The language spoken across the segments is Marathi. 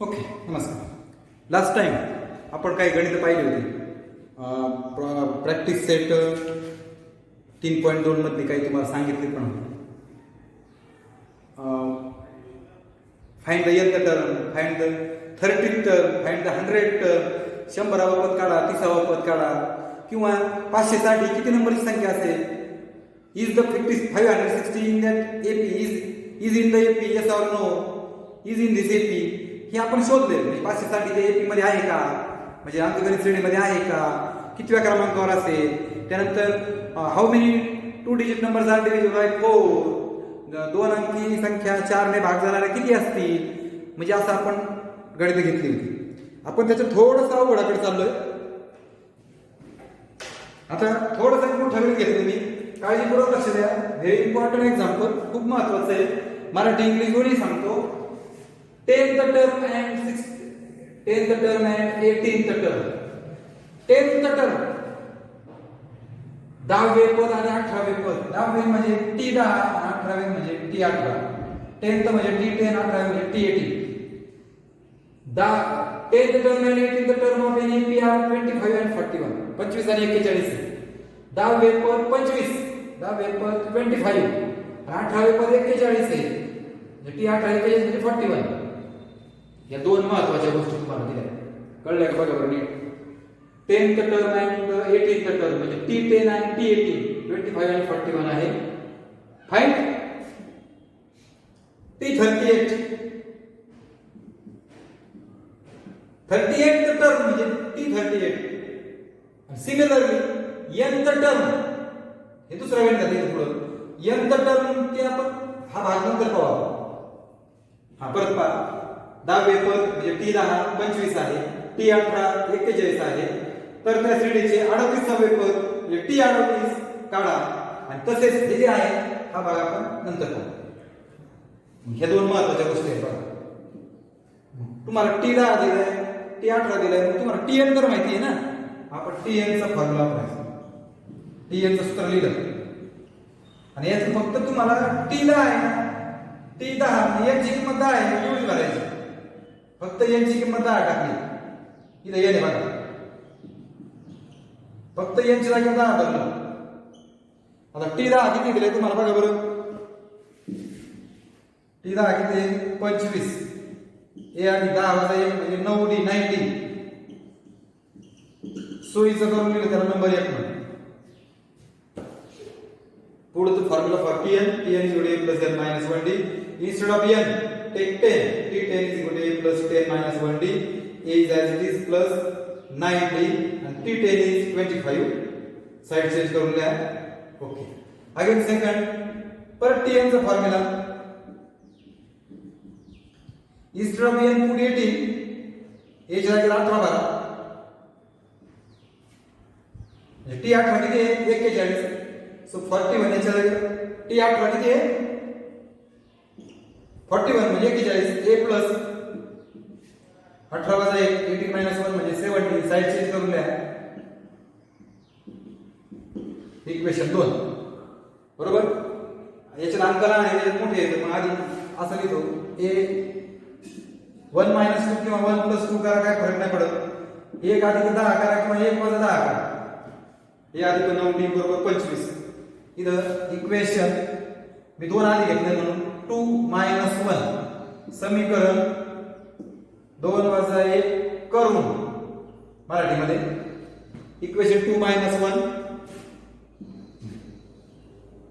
ओके, नमस्कार. लास्ट टाइम आपण काही गणित पाहिली होती. प्रॅक्टिस सेट 3.2 मध्ये काही तुम्हाला सांगितले पण होते. Find the nth term, find the 30th term, find the 100th term, 100वा पद काढा, 30वा पद काढा, किंवा 560 किती नंबरची संख्या असेल. Is the 560 in that AP, is in the AP, yes or no, is in this AP, हे आपण शोधले. म्हणजे 560 ते एपी मध्ये आहे का, म्हणजे अंकगणित श्रेणीमध्ये आहे का, कितव्या क्रमांकावर असेल. त्यानंतर how many 2 digit numbers are divisible by 4, 2 अंकी संख्या 4 ने भाग जाणाऱ्या किती असतील. म्हणजे असं आपण गणित घेतली होती. आपण त्याचं थोडंसं अवघडाकडे चाललोय. आता थोडंसं मोठं गणित घेतलं मी, काळजीपूर्वक लक्ष द्या. व्हेरी इम्पॉर्टंट एक्झाम्पल, खूप महत्वाचं आहे. मराठी इंग्लिश दोन्ही सांगतो. 10th term and 10th term and 18th term. 10th term 10वे पद आणि 18वे पद. 10वे म्हणजे T10, 18वे म्हणजे T18. 10th म्हणजे T10, 18वे म्हणजे T18. 10th term and 18th term of an AP are 25 and 41. 25 आणि 41. 10वे पद 25, 10वे पद 25 आणि 18वे पद 41 आहे. म्हणजे T18 41 म्हणजे 41. या दोन महत्वाच्या गोष्टी तुम्हाला दिल्या. कळल्या का बघा बरं नीट. 10th term and 18th term म्हणजे T10 आणि T18, 25 आणि 41 आहे. Find T38. 38th टर्म म्हणजे T38. सिमिलरली nth टर्म, हे दुसरा गणित आहे पुढं. nth टर्म ते आपण हा भाग नंतर पाहू. हा परत पहा. 10वे पद म्हणजे T10 25 आहे, T18 41 आहे. तर त्या श्रेणीचे 38वे पद म्हणजे T38 काढा. आणि तसेच हे जे आहे हा भाग आपण नंतर पाहू. हे दोन महत्वाच्या गोष्टी आहेत बघा. तुम्हाला T10 दिलाय, T18 दिलाय, मग तुम्हाला Tn तर माहिती आहे ना. आपण Tn चा फॉर्म्युला वापरायचा. Tn चं सूत्र लिहिलं आणि याचं फक्त तुम्हाला T10 आहे ना, T10 याची किंमत 10 आहे, एवढी भरायची. फक्त यांची किंमत 10 टाकली, इथे येणे बघा. फक्त यांची जागी 10 भरलं. आता T10 किती दिले तुम्हाला बघा बरं. T10 किती 25. ए आणि 10 वजा 1 म्हणजे 9D 90. सोयीचं करून लिहिलं त्याला नंबर 1 म्हणून. पुढचं formula for Tn is equal to a plus n minus 1d. Instead of n, take 10. T10 is equal to a plus 10 minus 1d. A is as it is plus 9d and T10 is 25. Side change करून लिहा. ओके. अगेन सेकंड, परत Tn चा formula. Instead of n put 18. A च्या जागी 18 भरा. T18 किती आहे 41. सो 41 याच्या जागी T18 किती आहे 41 म्हणजे 41. A प्लस 18 वजा 1 18 मायनस 1 म्हणजे 70. साइड चेंज करून लिहा. इक्वेशन 2 बरोबर. याचे अंकला आहे मोठे आहेत, मग आधी असं लिहितो. A 1 मायनस 2 किंवा 1 प्लस 2 करा, काय फरक नाही पडत. 1 अधिक 10 करा किंवा 1 वजा 10 करा. हे अधिक 9D बरोबर 25. इथं इक्वेशन मी 2 आधी घेतले म्हणून 2 मायनस 1 समीकरण 2 वजा 1 करून मराठीमध्ये इक्वेशन 2 मायनस 1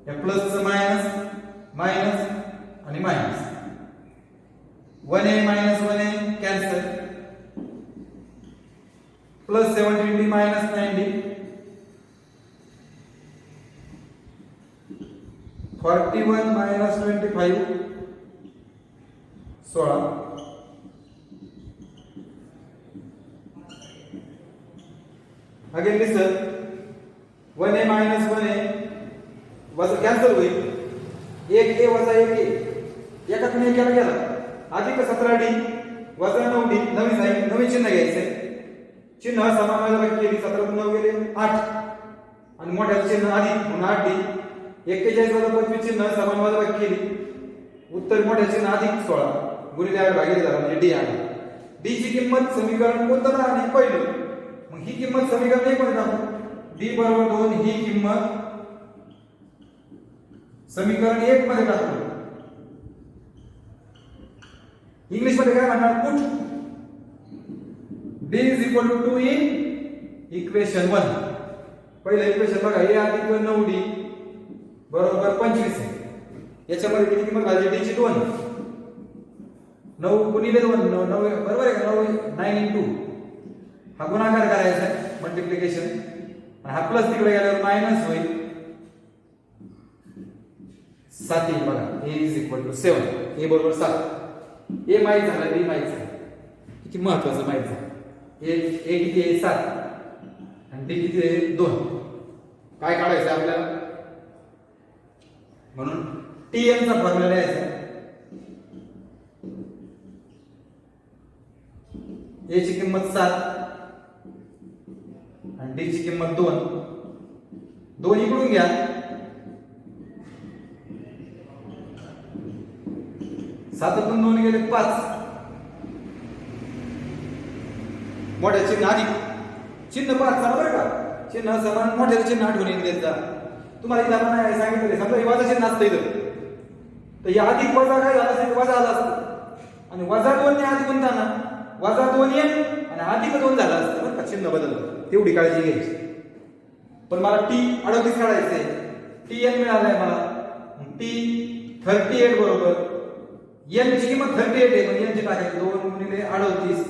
या प्लस मायनस मायनस आणि minus 1a minus 1a cancel plus 17d minus 9d 41 minus 25 16. Again listen 1a minus 1a वजा कॅन्सल होईल. 1a वजा 1a एकातून एकाला गेला. अधिक 17d वजा 9d. नवीन चिन्ह घ्यायचे. चिन्ह समान वजाबाकी केली. 17 9 गेले 8 आणि मोठ्याचं चिन्ह अधिक म्हणून 8d. 41 वजा 25 चिन्ह समान वजाबाकी केली. उत्तर मोठ्या चिन्ह अधिक 16 गुणिले 8 भागिले 10 म्हणजे D आले. डी ची किंमत समीकरण कोणतं राहणे पहिलं, मग ही किंमत समीकरण 1 मध्ये टाकू, डी बरोबर 2 ही किंमत समीकरण 1 मध्ये टाकू. इंग्लिश मध्ये काय म्हणणार, put d is equal to 2 in equation 1. पहिलं इक्वेशन बघा, a अधिक 9d बरोबर 25 आहे. याच्यामध्ये किती किंमत घालायची, d ची 2, 9 गुणिले 2 9 बरोबर आहे का, 9 into हा गुणाकार करायचा आहे मल्टिप्लिकेशन, आणि हा प्लस तिकडे गेल्यावर मायनस होईल 7 येईल बघा. a is equal to 7, a बरोबर 7, a माहित झाला, b माहित झाला, किती महत्त्वाचं माहित झालं. a किती आहे 7 आणि d किती आहे 2. काय काढायचं आपल्याला, म्हणून tn चा फॉर्म्युला लिहायचा, a ची किंमत 7 आणि d ची किंमत 2. 2 इकडून घ्या, 7तून 2 गेले 5, मोठ्या चिन्ह अधिक चिन्ह 5 चा बरं का, चिन्ह समान मोठ्याचं चिन्ह आठवून येईल द्यायचा. तुम्हाला इथं आपण सांगितलं, समजा हे वजा चिन्ह असतं इथं, तर या अधिक वजा काय झालं असेल, वजा आला असतं, आणि वजा 2 ने अधिक गुणताना वजा 2n आणि अधिक 2 झाला असतं बरं का, चिन्ह बदललं, तेवढी काळजी घ्यायची. पण मला t 38 काढायचंय, tn मिळालंय मला, t 38 बरोबर n ची किंमत 38 आहे, पण n ची टाकायची 2 गुणिले 38,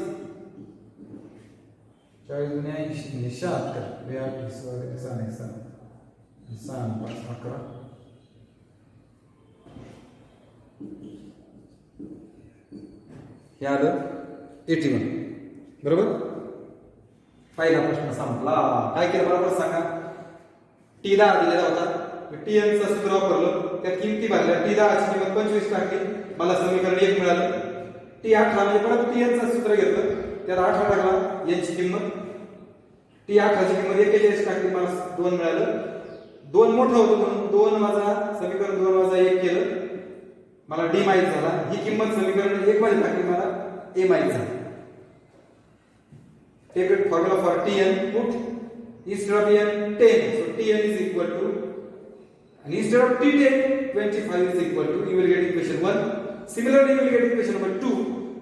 40 गुणिले 80 म्हणजे 76, 38 वगैरे 6 5 11 हे आलं 81 बरोबर. पहिला प्रश्न संपला. काय केलं बरोबर सांगा, टी 10 दिलेला होता, tn चं सूत्र वापरलं, त्या किमती भरल्या, टी 10 ची किंमत 25 टाकली, मला समीकरण 1 मिळालं. टी 18 म्हणजे परत tn चं सूत्र घेतलं, त्यात 18 टाकला, n ची किंमत, टी 18 ची किंमत 41 टाकली, मला 2 मिळालं. 2 मोठं होतं म्हणून 2 वजा समीकरण 2 वजा 1 केलं, मला d माहित झाला. ही किंमत समीकरण 1 मध्ये टाकली, मला a माहित झाला. Take a formula for tn, put instead of n 10, so tn is equal to, and instead of t10 25 is equal to, you will get equation 1. Similarly you will get equation number 2.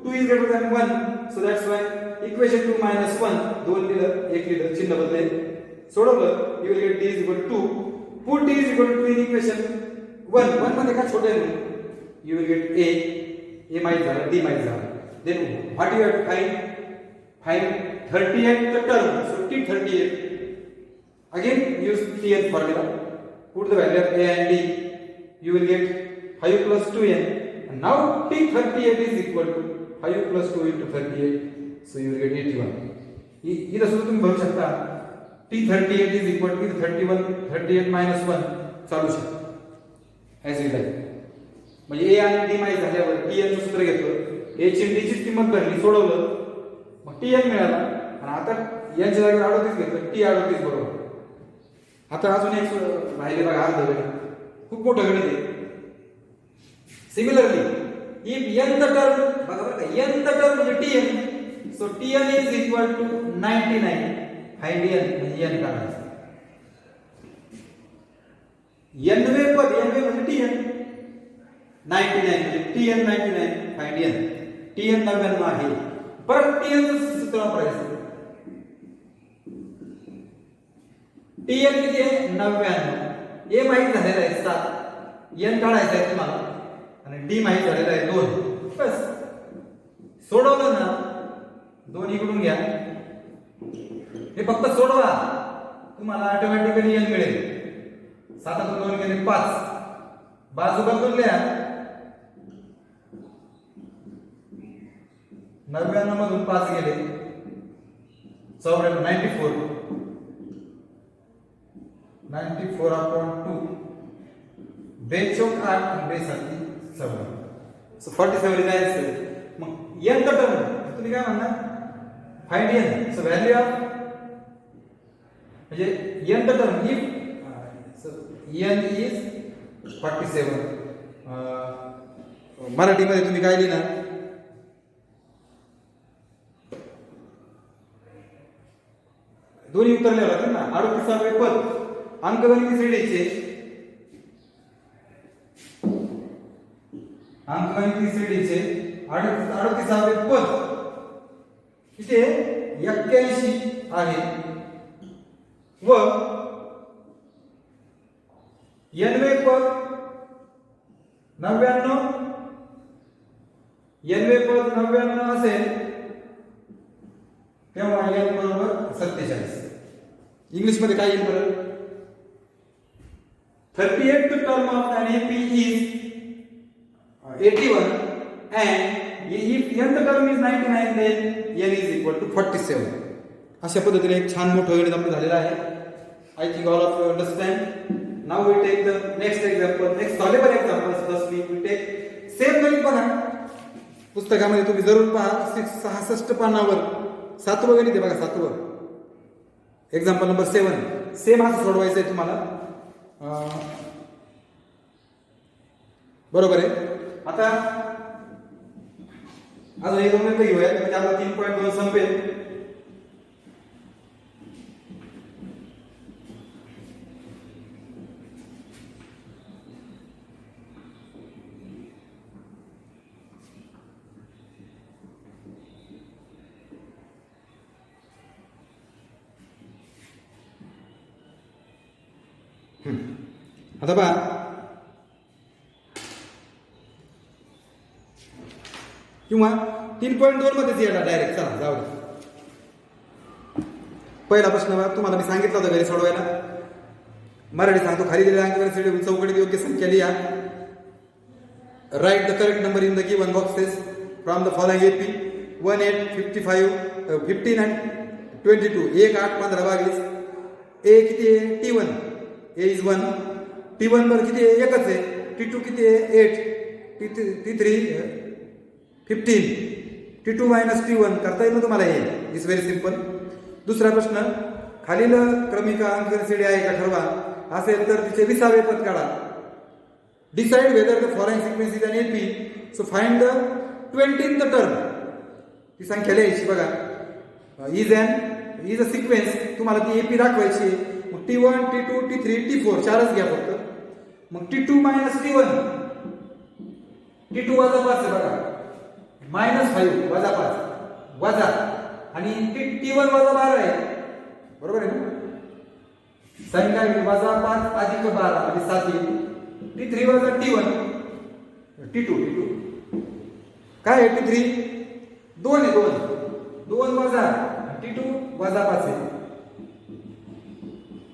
2 is greater than 1, so that's why equation 2 minus 1, 2 लिहिलं 1 लिहिलं, चिन्ह बदलले, सोडवलं, you will get d is equal to 2. Put d is equal to 2 in equation 1. 1 मध्ये काय छोटे आहे, you will get a माहित झालं, d माहित झालं. Then what you have to find 38 the term, so t38, again use tn formula, put the value of a and d, you will get 5 plus 2n, and now t38 is equal to 5 plus 2 into 38, so you will get 81. इधर सुद्धा तुम्ही भरू शकता, t38 is equal to 31 38 minus 1 चालू शकता as you like. म्हणजे a आणि d माहित झाल्यावर tn चं सूत्र घेतलं, a ची d ची किंमत भरली, सोडवलं, मग tn मिळाला, आणि आता यांच्या जागेवर 38 घेतलं, t 38 बरोबर. आता अजून एक राहिले बघा, अर्ध गणित, खूप मोठं गणित आहे. Similarly if n the term, बघा बरं का, n द टर्म म्हणजे tn, so tn is equal to 99, find n म्हणजे n काढायचं. n वे पद, n वे म्हणजे tn, 99 म्हणजे tn 99, फाइंड n, tn 99 आहे. परत tn चं सूत्र वापरायचं, tn किती आहे 99, a माहित झालेला आहे 7, n काढायचा आहे तुम्हाला, आणि d माहित झालेला आहे 2. बस सोडवलं ना, 2 इकडून घ्या, हे फक्त सोडवा, तुम्हाला ऑटोमॅटिकली n मिळेल. 7तून 2 गेले 5, बाजू बदलून लिहा, 99 मधून 5 गेले 94, 94 upon 2, बेचौक 8 आणि बेसाती 7, सो 47 is answer. मग n द टर्म तुम्ही काय म्हणणार, find n, so value of, म्हणजे n the term, if n is 47, मराठीमध्ये तुम्ही काय लिहिणार, दोन्ही उतरले होते ना. 38वे पद अंकगणित श्रेणीचे अंकगणित श्रेणीचे 38वे पद इथे 81 आहे व 90वे पद 99 90वे पद 99 असेल तेव्हा n बरोबर 47. इंग्लिश मध्ये काय येईल बरं? 38th term of an AP is 81 and if nth term is 99 then n is equal to 47. अशा पद्धतीने एक छान मोठं गणित आपलं झालेलं आहे. I think all of you understand. Now we take the next example, next solvable example. Firstly we take same गणित बघा पुस्तकामध्ये तुम्ही जरूर पहा. 66 पानावर 7वं गणित आहे बघा. 7वं एक्झाम्पल नंबर 7. सेम असं सोडवायचं आहे तुम्हाला. बरोबर आहे. आता अजून एक दोन घेऊया म्हणजे आपला 3.2 संपेल. आता पहा किंवा 3.2 मध्येच येणार डायरेक्ट. चला जाऊ दे. पहिला प्रश्न बघा तुम्हाला मी सांगितलं होतं घरी सोडवायला. मराठी सांगतो. खाली दिलेल्या अंकगणित चौकटीत योग्य संख्या लिहा. Write the correct number in the given boxes from the following AP 1 8 55 15 and 22. 1 8 15 22. ए किती आहे? T1 A is 1. T1 वर किती आहे? एकच आहे. T2 किती आहे? 8. T3 15. T2 मायनस T1 करता येईल ना तुम्हाला. हे इज व्हेरी सिंपल. दुसरा प्रश्न खालील क्रमिका अंकगणित श्रेणी आहे का ठरवा. असेल तर तिचे 20वे पद काढा. Decide whether the following sequence is an AP. So find the 20th term. ती संख्या लिहायची बघा. Is a sequence. तुम्हाला ती एपी दाखवायची. मग T1 T2 T3 T4 चारच घ्या फक्त. मग T2 मायनस T1. T2 वजा 5 आहे बघा. -5 वजा 5 वजा आणि T1 वजा 12 आहे. बरोबर आहे ना. साइन काय वजा 5 अधिक 12 म्हणजे 7 येईल. T3 वजा T1 T2 काय आहे? T3 2 आहे. 2 वजा T2 वजा 5 आहे.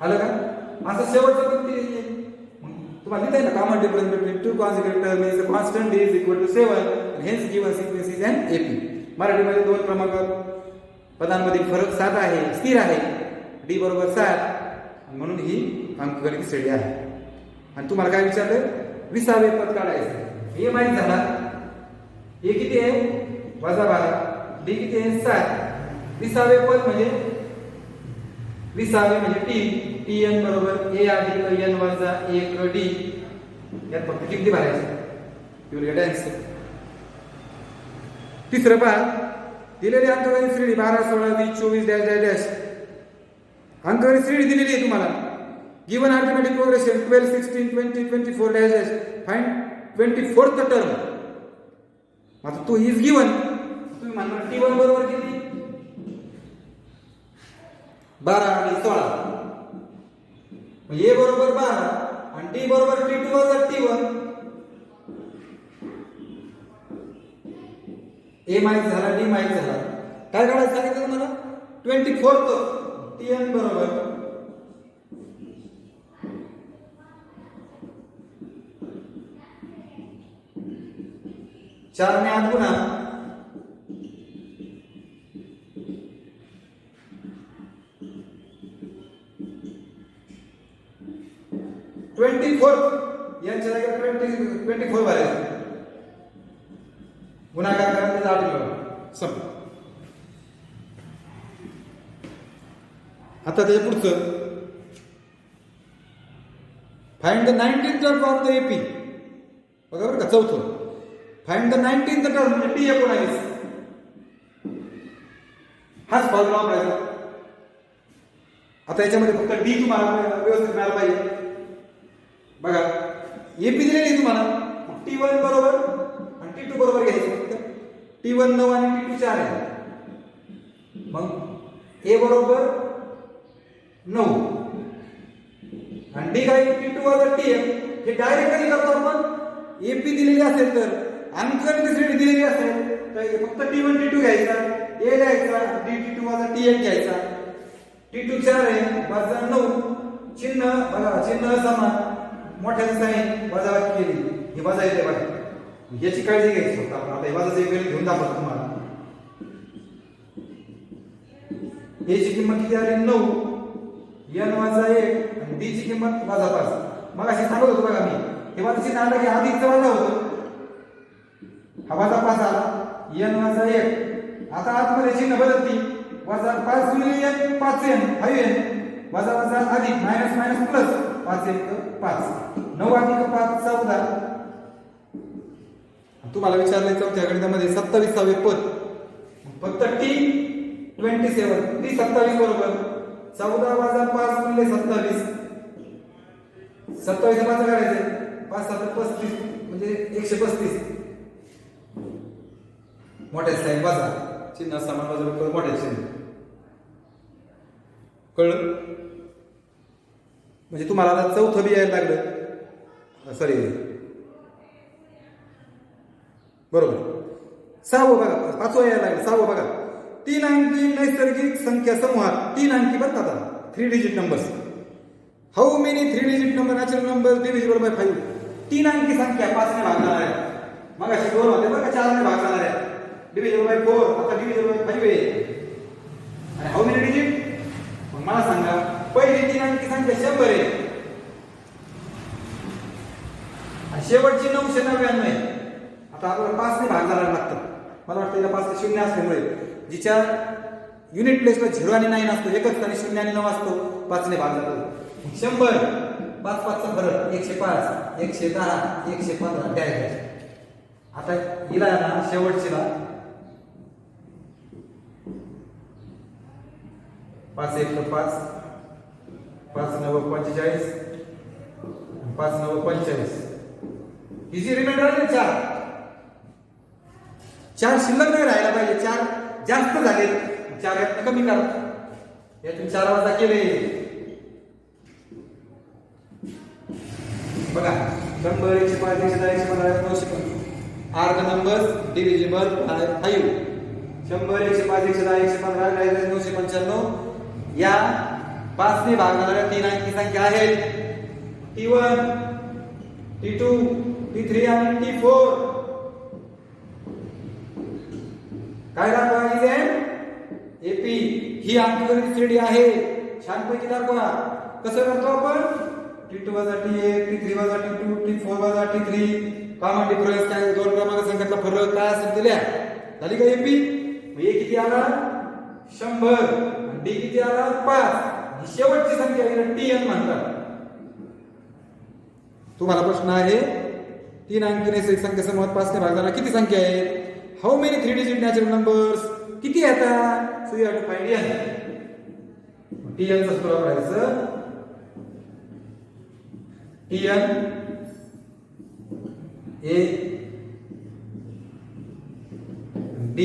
आलं का? असं शेवटचं पण ते तुम्हाला लिहिता येईल ना. Common difference between two consecutive term is a constant is equal to 7 hence given sequence is an AP. मराठीमध्ये 2 क्रमांक पदांमधील फरक 7 आहे. स्थिर आहे. डी बरोबर 7 म्हणून ही अंकगणित श्रेणी आहे. आणि तुम्हाला काय विचारलं? 20वे पद काढायचं. हे माहित झाला. हे किती आहे? वजा 12. डी किती आहे? 7. 20वे पद म्हणजे 20वे म्हणजे टी. Tn बरोबर a अधिक n वजा 1 d. यात फक्त किती भरायचे? You will get answer. तिसरं पहा. दिलेली अंकगणित श्रेणी 12 16 20 24 डॅश डॅश डॅश. अंकगणित श्रेणी दिलेली आहे तुम्हाला. Given arithmetic progression 12 16 20 24 dash dash. Find 24th term. आता तो इज गिवन. तुम्ही म्हणणार T1 बरोबर किती? 12 आणि 16. ए बरोबर 12 आणि डी बरोबर T2 वजा T1. ए माहित झाला. डी माहित झाला. काय काढायचं सांगितलं तुम्हाला? 24th. Tn बरोबर 4 ने 8 गुणा 24 यांच्या जागेवर 24 भरायचं. गुणाकार करायचा 8 किलो सम. आता त्याच्या पुढचं find the 19th term of the AP. बघा बरं का. चौथं फाइंड द 19th टर्म म्हणजे T19. हाच फॉर्म्युला वापरायचा. आता याच्यामध्ये फक्त डी तुम्हाला व्यवस्थित मिळाला पाहिजे. बघा एपी दिलेली तुम्हाला, T1 बरोबर आणि T2 बरोबर घ्यायचं. फक्त T1 9 आणि T2 4 आहे. मग ए बरोबर 9 आणि डी काय T2 वजा Tn. हे डायरेक्ट कधी करतो आपण, एपी दिलेली असेल तर अंकगणित श्रेणी दिलेली असेल तर फक्त T1 T2 घ्यायचा, ए घ्यायचा, T2 वजा Tn घ्यायचा. T2 4 आहे वजा 9, चिन्ह बघा चिन्ह समान, मोठ्याचं साइन वजाबाकी केली, हे वजा येते बघा. याची काळजी घ्यायची फक्त आपण. आता हे वजाचं एक वेळ घेऊन दाखवतो तुम्हाला. याची किंमत किती आली 9, n वजा 1 आणि d ची किंमत वजा 5. मग अशी सांगत होतो बघा मी, हे वजा चिन्ह आलं की अधिकचं वजा होतं, हा वजा 5 आला, n वजा 1. आता आतमध्ये चिन्ह बदलती, वजा 5 गुणिले n 5n 5n वजा वजा अधिक मायनस मायनस प्लस 5 1 5 9 अधिक 5 14. तुम्हाला विचारलंय चौथ्या गणितामध्ये 27वे पद, फक्त T27 T27 बरोबर 14 वजा 5 गुणिले 27. 27 पाच करायचे, 5 7 35 म्हणजे 135. मोठ्या साईन वजा चिन्ह समान वजा मोठ्या चिन्ह. कळलं? म्हणजे तुम्हाला आता चौथं बी यायला लागलं. सॉरी बरोबर. 6वं बघा, 5वं यायला लागलं. 6वं बघा, 3 अंकी नैसर्गिक संख्या समूहात 3 अंकी बघतात 3 digit numbers. How many 3 digit number natural number divisible by 5. 3 अंकी संख्या 5 ने भागणार आहे. मग अशी 2 होते बघा, 4 ने भागणार आहे. डिव्हिजिबल बाय 4, आता डिव्हिजिबल बाय 5 आहे. आणि हाऊ मेनी डिजिट, मग मला सांगा पहिली 3 अंकी संख्या 100 आहे आणि शेवटची 999 आहे. आता आपल्याला 5 ने भाग करायला लागतं. मला वाटतं याला 5 शून्य असल्यामुळे जिच्या युनिट प्लेसला 0 आणि 9 असतो, एकच आणि 0 आणि 9 असतो, 5 ने भाग जातो. 100 5 5 चा फरक 105 110 115 डायरेक्ट. आता हिला ना शेवटचीला 5 1 5 5 9 45 5 9 45. ही जी रिमाइंडर आहे 4 शिल्लक नाही राहायला पाहिजे. 4 जास्त झाले, 4 यातनं कमी करा. यातून 4 वजा केले बघा 100 105 110 115 915 are the numbers divisible by 5. 100 105 110 115 995 या 5 ने भागणाऱ्या 3 अंकी संख्या आहेत. T1 T2 T3 आणि T4. काय दाखवा इथे एपी ही अंकगणित श्रेणी आहे. छानपैकी दाखवा. कसं करतो आपण, T2 वजा T1 T3 वजा T2 T4 वजा T3 कॉमन डिफरन्स काय, दोन क्रमांक संख्येतला फरक काय असेल ते लिहा. झाली का एपी. मग ए किती आला 100 आणि डी किती आला 5. शेवटची संख्या हिला Tn म्हणतात. तुम्हाला प्रश्न आहे 3 अंकी नैसर्गिक संख्या समूहात 5 ने भागताना किती संख्या आहेत. How many 3 digit natural numbers किती येतात. So you have to find n. Tn चं सूत्र वापरायचं. Tn A D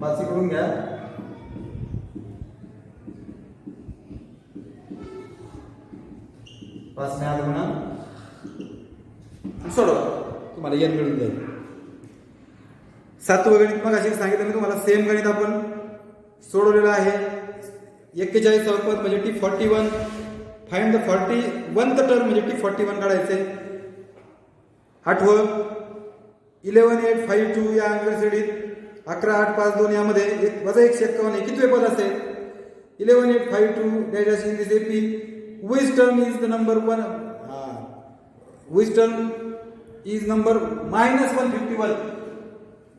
5 करून घ्या. पाच में आलं म्हणा सोडवा, तुम्हाला n मिळून जाईल. 7वं गणित मग अशी सांगितलं मी तुम्हाला, सेम गणित आपण सोडवलेलं आहे. 41 पद म्हणजे T41. Find the 41th term म्हणजे T41 काढायचे. 8वं 11 8 5 2 या अंक श्रेणीत 11 8 5 2 यामध्ये वजा 151 कितवे पद असेल. 11 8 5 2 dash in this AP. Which term is the number 1? Which term is number -151?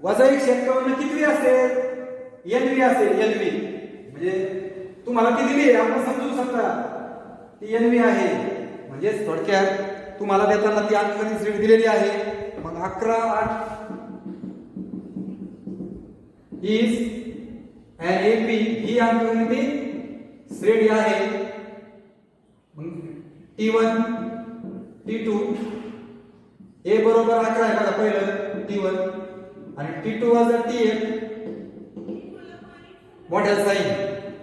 वजा 151 किती असेल. NV असेल. NV म्हणजे तुम्हाला ती दिली आहे, आपण समजू शकता ती NV आहे. म्हणजे थोडक्यात तुम्हाला देताना ती अंकगणित श्रेणी दिलेली आहे. मग 11 8 is आणि एपी ही अंकगणिती श्रेणी आहे. मग T1 T2 ए बरोबर 11 आहे बघा पहिलं T1 आणि T2 वजा T1 मोठ्या साइन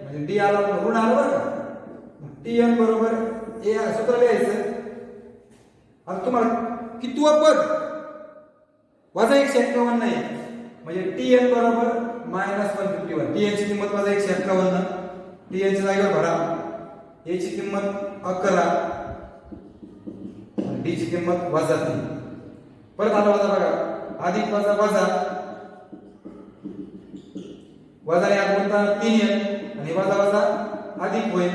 म्हणजे डी आला ऋण आलं बरं का. Tn बरोबर ए सूत्र लिहायचं. आता तुम्हाला कितवं पद वजा 151 नाही म्हणजे Tn बरोबर -151. Tn ची किंमत वजा 151. Tn च्या जागेवर भरा. a ची किंमत 11 आणि d ची किंमत वजा 3. परत आला वजा बघा अधिक वजा वजा वजा या कोणता 3n आणि वजा वजा अधिक होईल.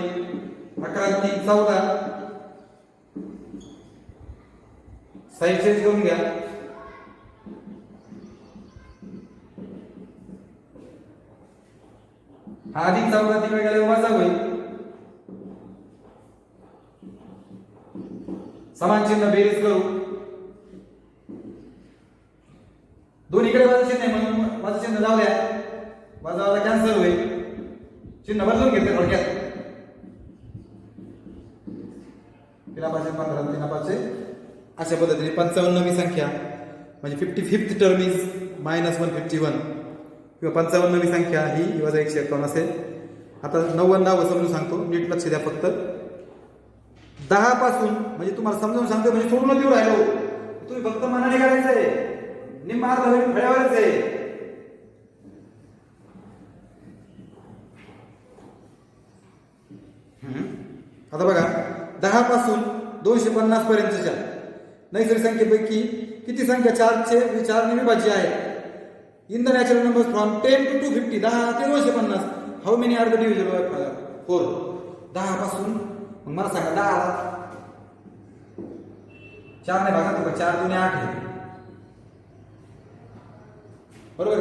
11 3 14. साईड चेंज करून घ्या. हा अधिक 14 तिकडे गेल्यावर वजा होईल. समान चिन्ह बेरीज करू. दोन्हीकडे वजा चिन्ह आहे म्हणून वजा चिन्ह जाऊ द्या. वजा वजा कॅन्सल होईल. चिन्ह बदलून घेतले थोडक्यात. 3 5 5 अशा पद्धतीने 55वी संख्या म्हणजे 55th टर्म इज -151 किंवा 55वी संख्या ही वजा 151 असेल. आता 90 समजून सांगतो, नीट लक्ष द्या फक्त. 10 पासून म्हणजे तुम्हाला समजावून सांगतो म्हणजे सोडून देऊ राहिलो, तुम्ही फक्त मनाने करायचं आहे. निम्मा अर्धा वेळ फळ्यावरच आहे. आता बघा 10 पासून 250 पर्यंतच्या नैसर्गिक संख्येपैकी किती संख्या 4 ने विभाज्य आहे. In the natural numbers from 10 to 250 10 ते 250 how many are the divisible by 4. 10 पासून मग मला सांगा 10 4 ने भागा तो 4 2 8 आहे बरोबर.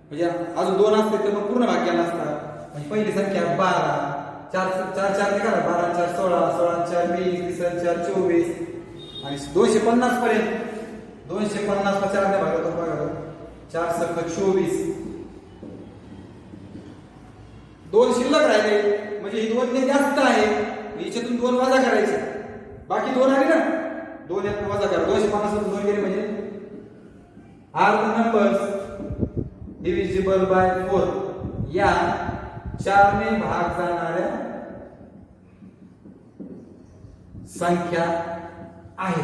म्हणजे अजून 2 असते तर मग पूर्ण भाग केला असता. म्हणजे पहिली संख्या 12 4 4 ने करा 12 4 16 16 4 20 20 4 24 आणि 250 पर्यंत 250 ला 4 ने भागला तर बघा 4 सक 24. 2 शिल्लक राहिले म्हणजे ही 2 ने जास्त आहे. याच्यातून 2 वजा करायचे. बाकी 2 आले ना 2 यात वजा करा. 250 मधून 2 गेले म्हणजे are the numbers divisible by 4 या 4 ने भाग जाणाऱ्या संख्या आहे.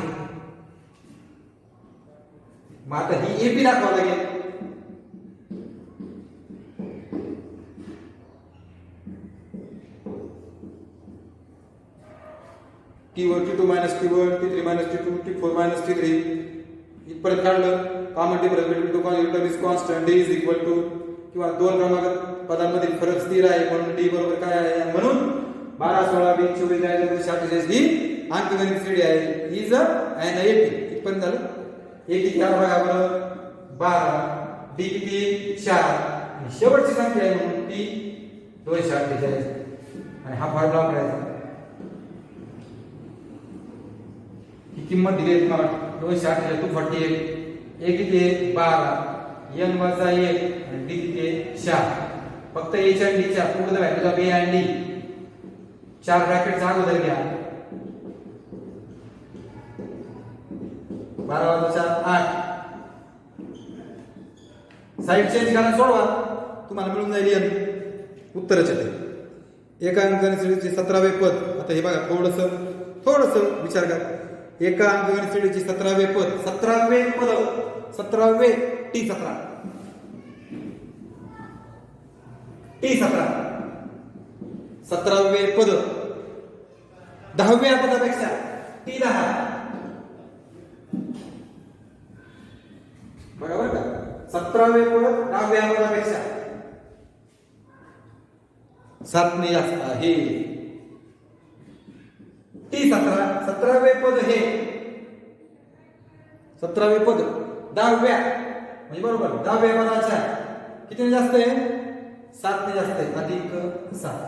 मग आता ही एपी दाखवावं लागेल. T1 T2 T1 T3 T2 T4 T3 इथपर्यंत काढलं. Common difference between two constant is constant d is equal to किंवा 2 क्रमांक पदांमधील फरक स्थिर आहे म्हणून डी बरोबर काय आहे म्हणून 12 16 20 24 46 ही अंकगणित श्रेणी आहे. इज अँड एपी इथपर्यंत झालं. ए किती आहे बघा बरं 12 डी किती 4 आणि शेवटची संख्या आहे म्हणून टी 248 आणि हा फॉर्म्युला वापरायचा. ही किंमत दिली आहे तुम्हाला 248 248. ए किती आहे 12 n वजा 1 आणि डी किती आहे 4. फक्त ए च्या डी च्या पुढे व्हॅल्यूचा बी आणि डी 4 ब्रॅकेटचा अगोदर घ्या. 12 वजा 4 8. साइड चेंज करा सोडवा तुम्हाला मिळून जाईल n. उत्तरच येते. एका अंकगणित श्रेणीचे 17वे पद. आता हे बघा थोडस विचार करा. एका अंकगणित श्रेणीचे 17वे पद 17वे पद 17वे T17 17वे पद 10व्या पदापेक्षा T10 बरोबर का. 17वे पद 10व्या पदापेक्षा 7 ने जास्त आहे. T17 17वे पद हे 17वे पद 10व्या म्हणजे बरोबर 10व्या पदाच्या किती जास्त आहे 7 ने जास्त आहे अधिक 7.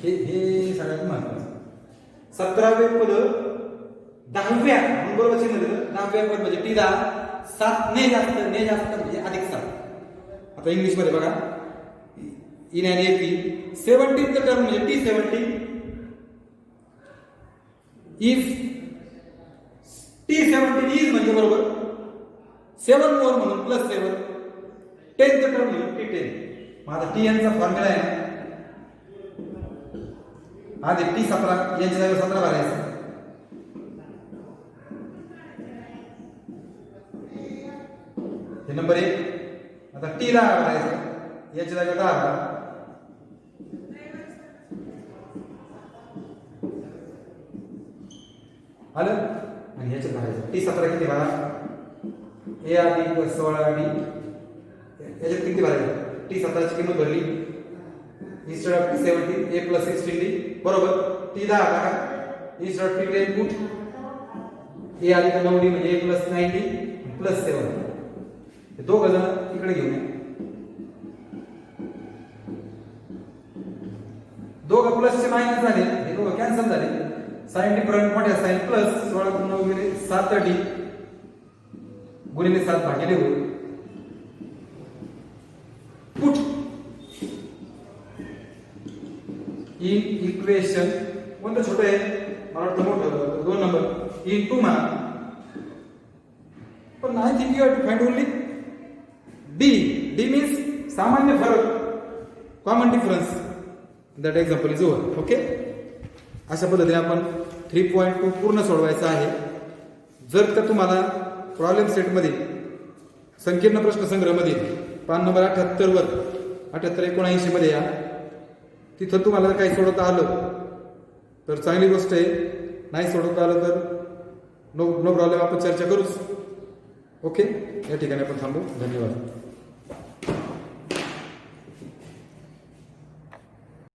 हे सगळ्यात महत्त्वाचं. 17वे पद 10व्या म्हणून बरोबर चिन्ह दिलं. 10व्या पद म्हणजे T10 7 ने जास्त म्हणजे अधिक 7. आता इंग्लिश मध्ये बघा in an AP. 17th term म्हणजे T17 is T17 is म्हणजे बरोबर 7 more म्हणून प्लस 7. 10th term म्हणजे T10. माझा Tn चा फॉर्म्युला आहे आधी T17 यांच्या जागी 17 भरायचं. हे नंबर 1. आता T10 भरायचं याच्या जागी 10 भरा. आलं आणि याच्यात भरायचं T17 किती भरा ए आधी 16 आधी याच्यात किती भरायचं T17 ची किंमत भरली instead of T17 a + 16 D बरोबर. T10 टाका इंस्टेड ऑफ T10 पुट ए आधी 9 डी म्हणजे a + 9 डी + 7. हे दोघं जण इकडे घेऊन या. दोघं प्लसचे मायनस झाले हे दोघं कॅन्सल झाले. साइन डिफरंट मोठ्या साइन प्लस 16 × 9 गेले 7 डी गुणिले 7 भागिले होईल पुट इन इक्वेशन कोणतं छोटं आहे मला वाटतं मोठं 2 नंबर इन 2 म्हणा. पण I think you have to find only d. D means सामान्य फरक common difference. That example is over. Okay अशा पद्धतीने आपण 3.2 पूर्ण सोडवायचा आहे. जर का तुम्हाला प्रॉब्लेम सेटमध्ये संकीर्ण प्रश्नसंग्रहमध्ये पान नंबर 78 वर 78-79 मध्ये या तिथं तुम्हाला काही सोडवता आलं तर चांगली गोष्ट आहे. नाही सोडवता आलं तर नो प्रॉब्लेम आपण चर्चा करूच. ओके या ठिकाणी आपण थांबू. धन्यवाद.